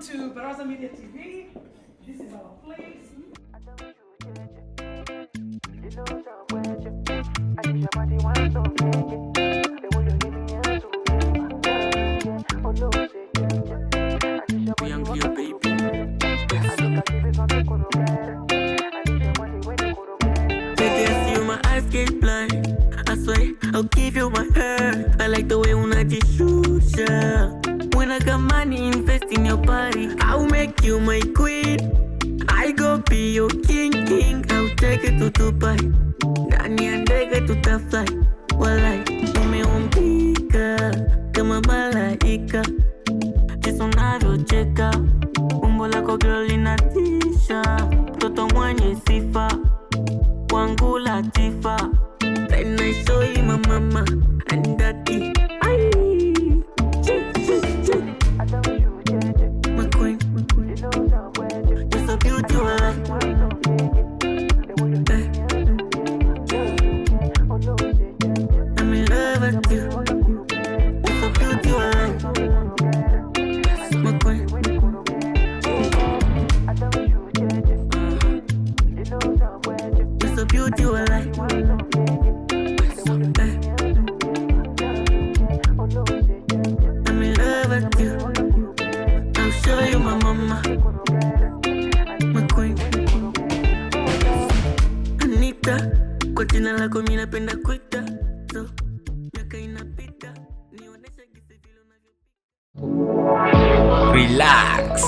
to Baraza Media TV. This is our place. We hungry, your baby. Baby, I see you, my eyes get blind. I swear, I'll give you my heart. I like the way unajishusha. When I got money, invest in your body. I'll make you my queen. I go be your king. I'll take it to Dubai. Ndani ya ndege tutafly. Walai, umeumbika kama malaika. Jinsi unavyocheka, umbo lako girl linatisha. Mtoto mwenye sifa, wangu latifa. Then I show you my mama and daddy. Ay, my queen, you're so beautiful. I'm in love with you. You're so beautiful. My queen. You're so beautiful. I'm in love with you. I'll show you my mama. My queen. Anita, kwa jina lako mimi napenda kuita. So, miaka inapita. Nionyeshe jinsi vile unavyo. Relax.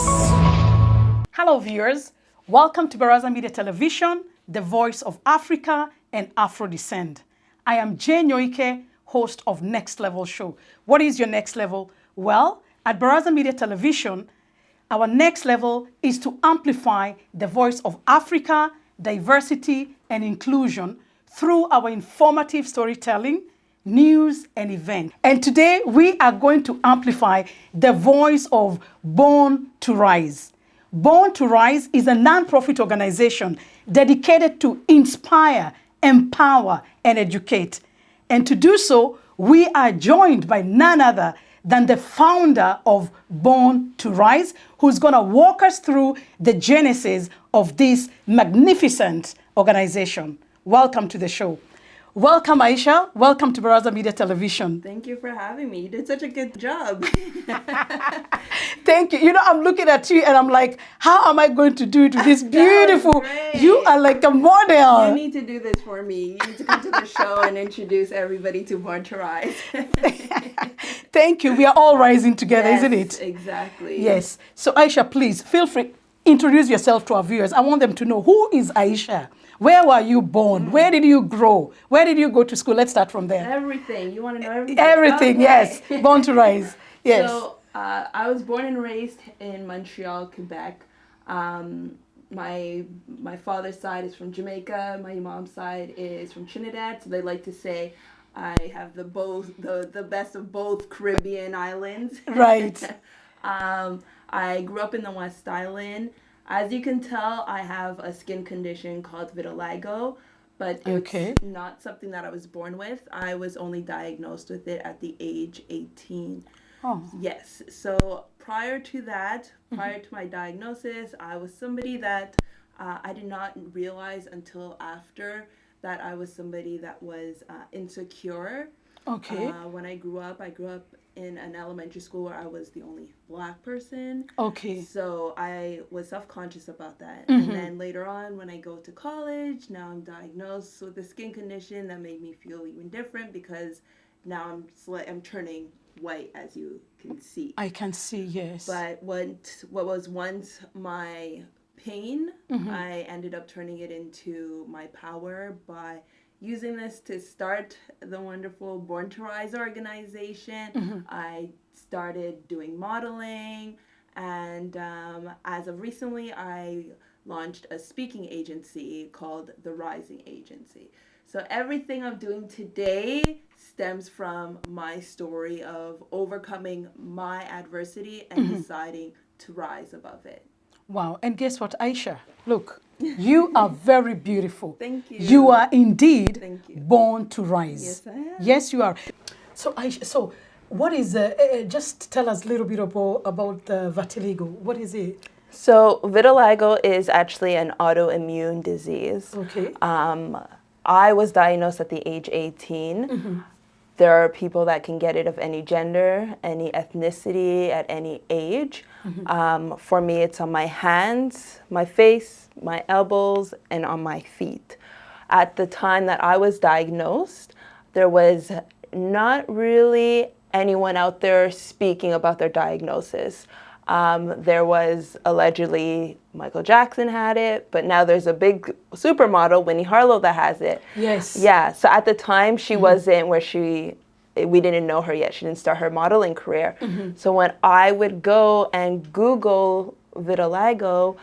Hello, viewers. Welcome to Baraza Media Television, the voice of Africa and Afro descent. I am Jane Nyoike, host of Next Level Show. What is your next level? Well, at Baraza Media Television, our next level is to amplify the voice of Africa, diversity, and inclusion through our informative storytelling, news, and events. And today we are going to amplify the voice of Born to Rise. Born to Rise is a non-profit organization dedicated to inspire, empower, and educate. And to do so, we are joined by none other than the founder of Born to Rise, who's going to walk us through the genesis of this magnificent organization. Welcome to the show. Welcome, Aiesha. Welcome to Baraza Media Television. Thank you for having me. You did such a good job. Thank you. You know, I'm looking at you and I'm like, how am I going to do it with this beautiful? great. You are like a model. You need to do this for me. You need to come to the show and introduce everybody to Born to Rise. Thank you. We are all rising together, Yes, isn't it? Exactly. Yes. So, Aiesha, please feel free. Introduce yourself to our viewers. I want them to know, who is Aiesha? Where were you born? Where did you grow? Where did you go to school? Let's start from there. Everything. You want to know everything? Everything, Okay. yes. Born to Rise. Yes. So, I was born and raised in Montreal, Quebec. My father's side is from Jamaica. My mom's side is from Trinidad. So they like to say I have the best of both Caribbean islands. Right. I grew up in the West Island. As you can tell, I have a skin condition called vitiligo, but it's not something that I was born with. I was only diagnosed with it at the age 18. Oh. Yes. So prior to that, prior to my diagnosis, I was somebody that I did not realize until after that I was somebody that was insecure. Okay. When I grew up in an elementary school where I was the only Black person. Okay. So I was self-conscious about that. And then later on, when I go to college, now I'm diagnosed with a skin condition that made me feel even different because now I'm turning white, as you can see. I can see, yes. But what was once my pain, I ended up turning it into my power by using this to start the wonderful Born to Rise organization. I started doing modeling, and as of recently, I launched a speaking agency called The Rising Agency. So everything I'm doing today stems from my story of overcoming my adversity and deciding to rise above it. Wow. And guess what, Aiesha? Look, you are very beautiful. Thank you. You are indeed Thank you. born to rise. Yes, I am. Yes, you are. So, Aiesha, What is, just tell us a little bit about vitiligo. What is it? So vitiligo is actually an autoimmune disease. Okay. I was diagnosed at the age 18. There are people that can get it of any gender, any ethnicity, at any age. For me, it's on my hands, my face, my elbows, and on my feet. At the time that I was diagnosed, there was not really anyone out there speaking about their diagnosis. There was allegedly Michael Jackson had it, but now there's a big supermodel, Winnie Harlow, that has it. Yes. Yeah, so at the time she wasn't we didn't know her yet. She didn't start her modeling career. So when I would go and Google vitiligo,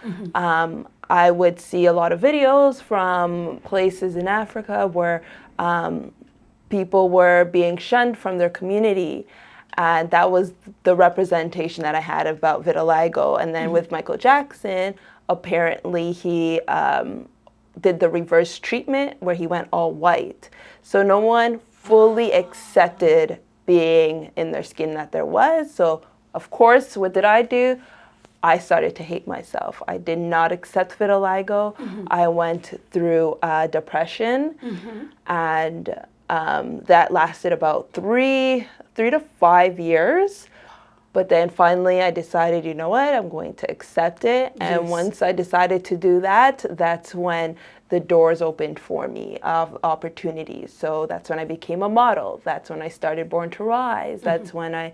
I would see a lot of videos from places in Africa where people were being shunned from their community. And that was the representation that I had about vitiligo. And then with Michael Jackson, apparently he did the reverse treatment where he went all white. So no one fully accepted being in their skin that there was. So of course, what did I do? I started to hate myself. I did not accept vitiligo. I went through depression, and that lasted about 3 to 5 years. But then finally I decided, you know what, I'm going to accept it. And Yes. once I decided to do that, that's when the doors opened for me of opportunities. So that's when I became a model. That's when I started Born to Rise. That's when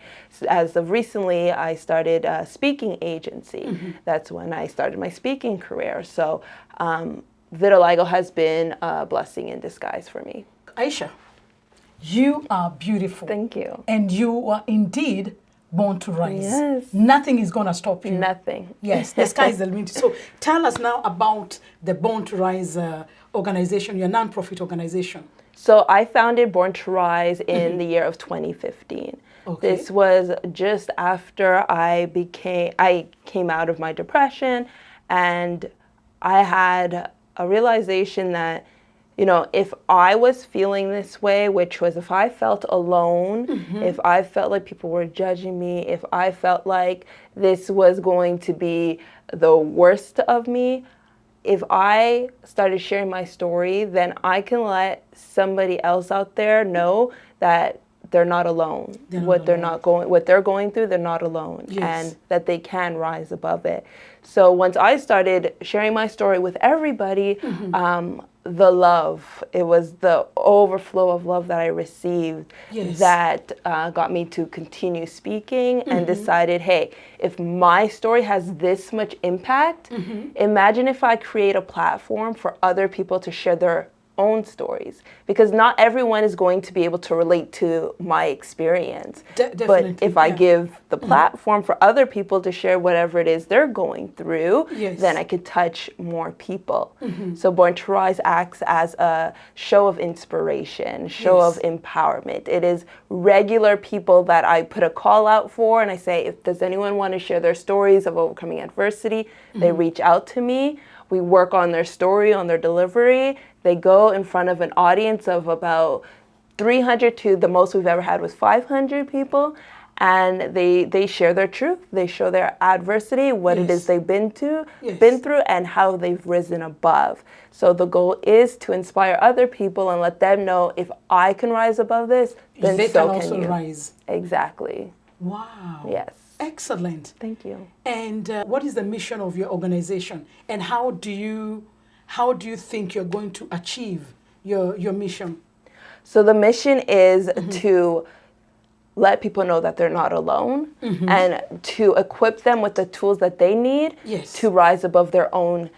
as of recently, I started a speaking agency. That's when I started my speaking career. So vitiligo has been a blessing in disguise for me. Aiesha, you are beautiful. Thank you. And you are indeed born to rise. Yes. Nothing is going to stop you. Nothing. Yes, the sky is the limit. So tell us now about the Born to Rise organization, your non-profit organization. So I founded Born to Rise in the year of 2015. Okay. This was just after I came out of my depression, and I had a realization that, you know, if I was feeling this way, which was if I felt alone, if I felt like people were judging me, if I felt like this was going to be the worst of me, if I started sharing my story, then I can let somebody else out there know that they're not alone. What they're going through, they're not alone, Yes. and that they can rise above it. So once I started sharing my story with everybody, the love, it was the overflow of love that I received Yes. that got me to continue speaking and decided, hey, if my story has this much impact, imagine if I create a platform for other people to share their own stories, because not everyone is going to be able to relate to my experience. Definitely, But if I yeah. give the platform for other people to share whatever it is they're going through, Yes. then I could touch more people. So Born to Rise acts as a show of inspiration, show Yes. of empowerment. It is regular people that I put a call out for, and I say, if does anyone want to share their stories of overcoming adversity, they reach out to me. We work on their story, on their delivery. They go in front of an audience of about 300 to the most we've ever had was 500 people. And they share their truth. They show their adversity, what it Yes. is they've been Yes. through, and how they've risen above. So the goal is to inspire other people and let them know, if I can rise above this, then They so can can also you. think. Exactly. Wow. Yes. Excellent. Thank you. And what is the mission of your organization? And how do you think you're going to achieve your mission? So the mission is to let people know that they're not alone, and to equip them with the tools that they need Yes. to rise above their own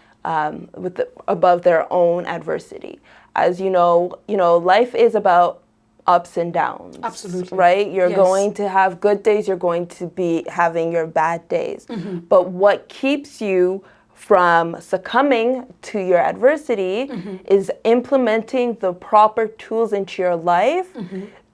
above their own adversity. As you know, life is about ups and downs. Absolutely. Right? You're Yes. going to have good days, you're going to be having your bad days. But what keeps you from succumbing to your adversity is implementing the proper tools into your life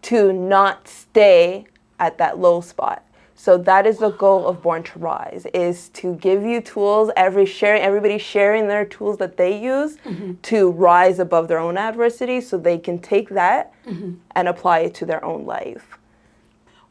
to not stay at that low spot. So that is the goal of Born to Rise, is to give you tools, everybody sharing their tools that they use to rise above their own adversity, so they can take that and apply it to their own life.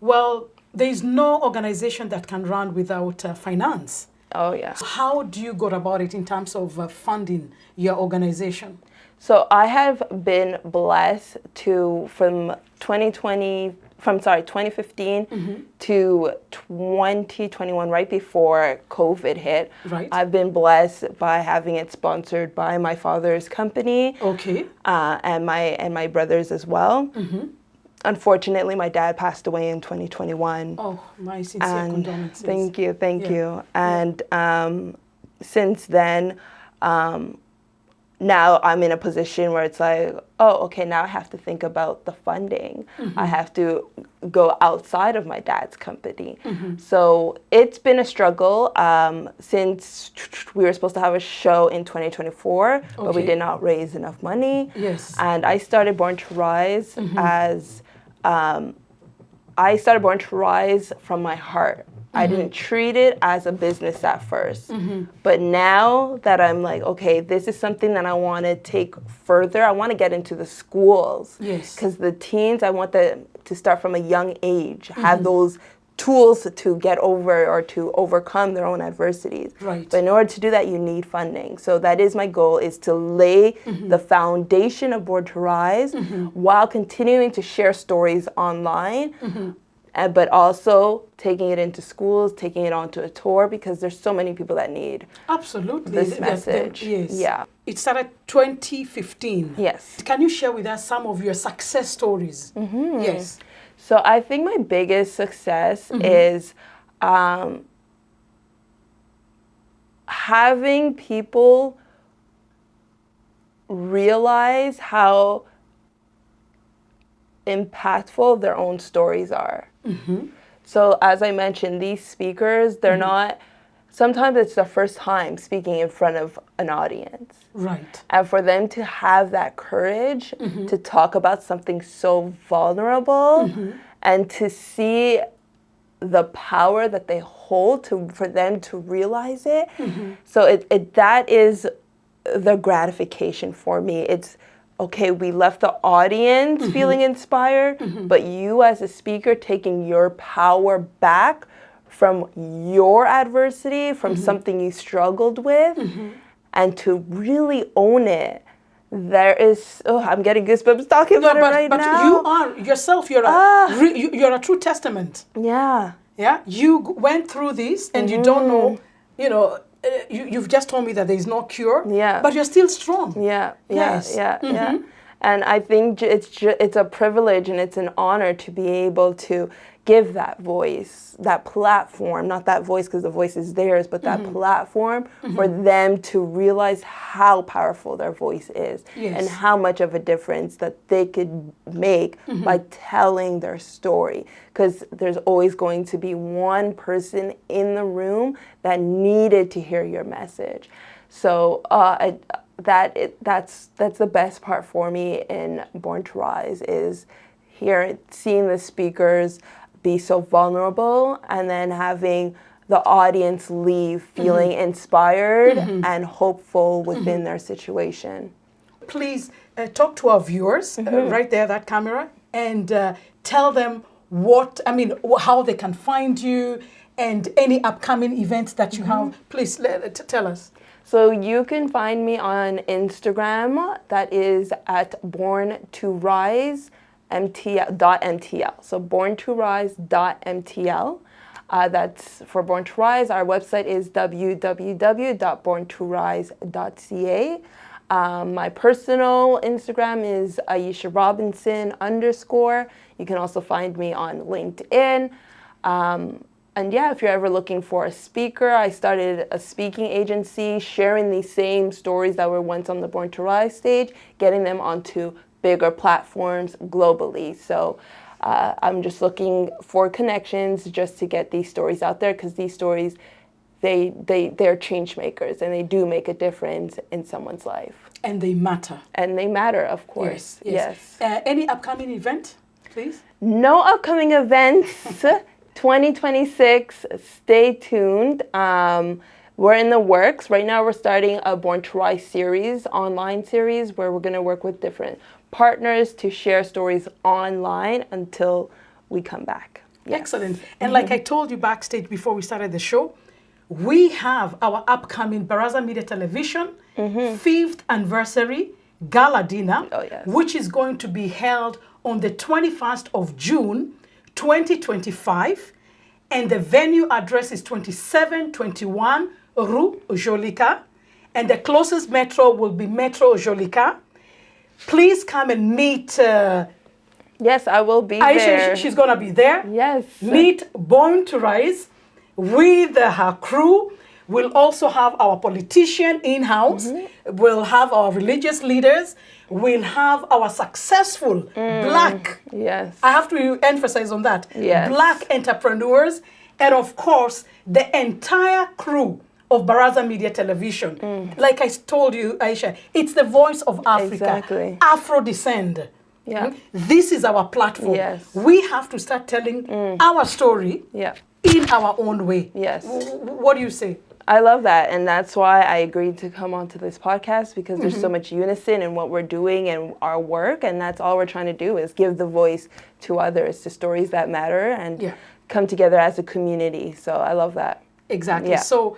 Well, there is no organization that can run without finance. Oh, yeah. How do you go about it in terms of funding your organization? So I have been blessed to, from 2015 to 2021, right before COVID hit. Right. I've been blessed by having it sponsored by my father's company. Okay. And my brothers as well. Unfortunately, my dad passed away in 2021. Oh, my sincere condolences. Thank you. Yeah. And since then, now I'm in a position where it's like, oh, okay, now I have to think about the funding. I have to go outside of my dad's company. So it's been a struggle since we were supposed to have a show in 2024, but we did not raise enough money. Yes. And I started Born to Rise as, I started Born to Rise from my heart. I didn't treat it as a business at first. But now that I'm like, okay, this is something that I want to take further. I want to get into the schools. Yes. Because the teens, I want them to start from a young age, have those tools to get over or to overcome their own adversities. Right. But in order to do that, you need funding. So that is my goal, is to lay the foundation of Born to Rise while continuing to share stories online. But also taking it into schools, taking it onto a tour, because there's so many people that need Absolutely. this message. Yes. Yeah. It started 2015. Yes. Can you share with us some of your success stories? Yes. So I think my biggest success is having people realize how impactful their own stories are. So as I mentioned, these speakers, they're not, sometimes it's the first time speaking in front of an audience. Right. And for them to have that courage to talk about something so vulnerable and to see the power that they hold for them to realize it. So that is the gratification for me. It's, okay, we left the audience feeling inspired, but you as a speaker taking your power back from your adversity, from something you struggled with, and to really own it. There is, I'm getting goosebumps talking about it right now. But you are yourself, you're a true testament. Yeah. Yeah, you went through this and you don't know, you've just told me that there is no cure. Yeah. But you're still strong. Yeah. Yes. Yeah. And I think it's a privilege and it's an honor to be able to give that voice, that platform, not that voice because the voice is theirs, but that platform for them to realize how powerful their voice is and how much of a difference that they could make by telling their story. Because there's always going to be one person in the room that needed to hear your message. So that's the best part for me in Born to Rise, is seeing the speakers be so vulnerable and then having the audience leave feeling inspired and hopeful within their situation. Please talk to our viewers right there, that camera, and tell them how they can find you and any upcoming events that you have. Please tell us. So you can find me on Instagram. That is at born2rise.mtl. So born2rise.mtl. That's for Born to Rise. Our website is www.born2rise.ca. My personal Instagram is Aiesha Robinson _. You can also find me on LinkedIn. And yeah, if you're ever looking for a speaker, I started a speaking agency, sharing these same stories that were once on the Born to Rise stage, getting them onto bigger platforms globally. So I'm just looking for connections just to get these stories out there, because these stories, they're change makers and they do make a difference in someone's life. And they matter. And they matter, of course. Yes. Any upcoming event, please? No upcoming events. 2026, stay tuned. We're in the works. Right now we're starting a Born to Rise series, online series, where we're going to work with different partners to share stories online until we come back. Excellent. And like I told you backstage before we started the show, we have our upcoming Baraza Media Television 5th anniversary gala dinner, which is going to be held on the 21st of June, 2025. And the venue address is 2721 Rue Jolica. And the closest metro will be Metro Jolica. Please come and meet... yes, I will be Aiesha, there. she's going to be there. Yes. Meet Born to Rise with her crew. We'll also have our politician in-house. We'll have our religious leaders. We'll have our successful Black, yes, I have to emphasize on that, yes, Black entrepreneurs, and of course, the entire crew of Baraza Media Television. Like I told you, Aiesha, it's the voice of Africa. Exactly. Afro Descend. Yeah. This is our platform. Yes. We have to start telling our story in our own way. Yes. What do you say? I love that, and that's why I agreed to come onto this podcast, because there's so much unison in what we're doing and our work, and that's all we're trying to do is give the voice to others, to stories that matter, and come together as a community. So I love that. Exactly. Yeah. So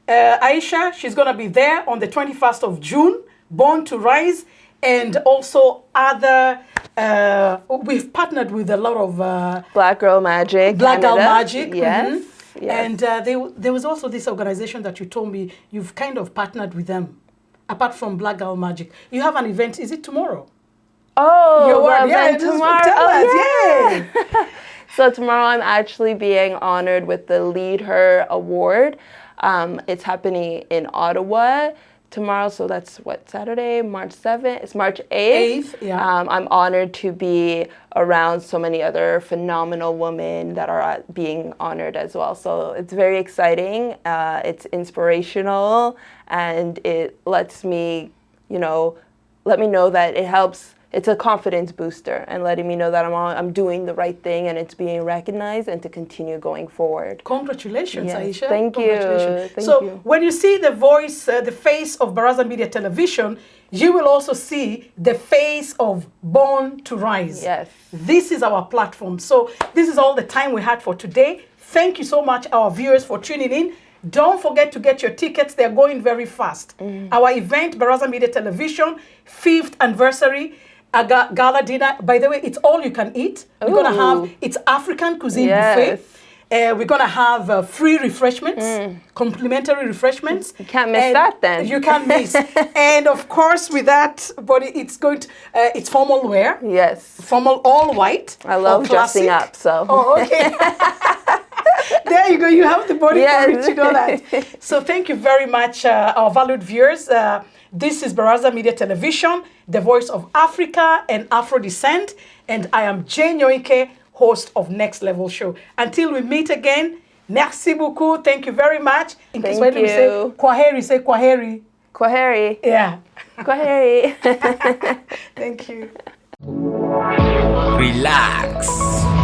Aiesha, she's going to be there on the 21st of June, Born to Rise, and also other, we've partnered with a lot of... Black Girl Magic. Black Girl Canada. Magic. Yes. Yes. And there was also this organization that you told me you've kind of partnered with them, apart from Black Girl Magic. You have an event, is it tomorrow? Oh, Your word, event tomorrow. Tell us, yeah. So tomorrow I'm actually being honored with the Lead Her Award. It's happening in Ottawa tomorrow, so that's what, Saturday, March 7th? It's March 8th. I'm honored to be around so many other phenomenal women that are being honored as well. So it's very exciting. It's inspirational, and it lets me, let me know that it helps. It's a confidence booster, and letting me know that I'm doing the right thing and it's being recognized, and to continue going forward. Congratulations, Yes, Aiesha. thank you. Thank you. When you see the voice, the face of Baraza Media Television, you will also see the face of Born to Rise. Yes. This is our platform. So this is all the time we had for today. Thank you so much, our viewers, for tuning in. Don't forget to get your tickets. They're going very fast. Our event, Baraza Media Television, 5th anniversary, a gala dinner. By the way, it's all you can eat. We're going to have, it's African cuisine buffet. We're going to have free refreshments, complimentary refreshments. You can't miss that then. You can't miss. And of course, with that, but it's going to, it's formal wear. Yes. Formal, all white. I love dressing up, so. Oh, okay. There you go. You have the body for it. You know that. So thank you very much, our valued viewers. This is Baraza Media Television, the voice of Africa and Afro Descent. And I am Jane Yoike, host of Next Level Show. Until we meet again, merci beaucoup. Thank you very much. In case Thank we say kwaheri, say kwaheri. Kwaheri. Yeah. Kwaheri. Thank you. Relax.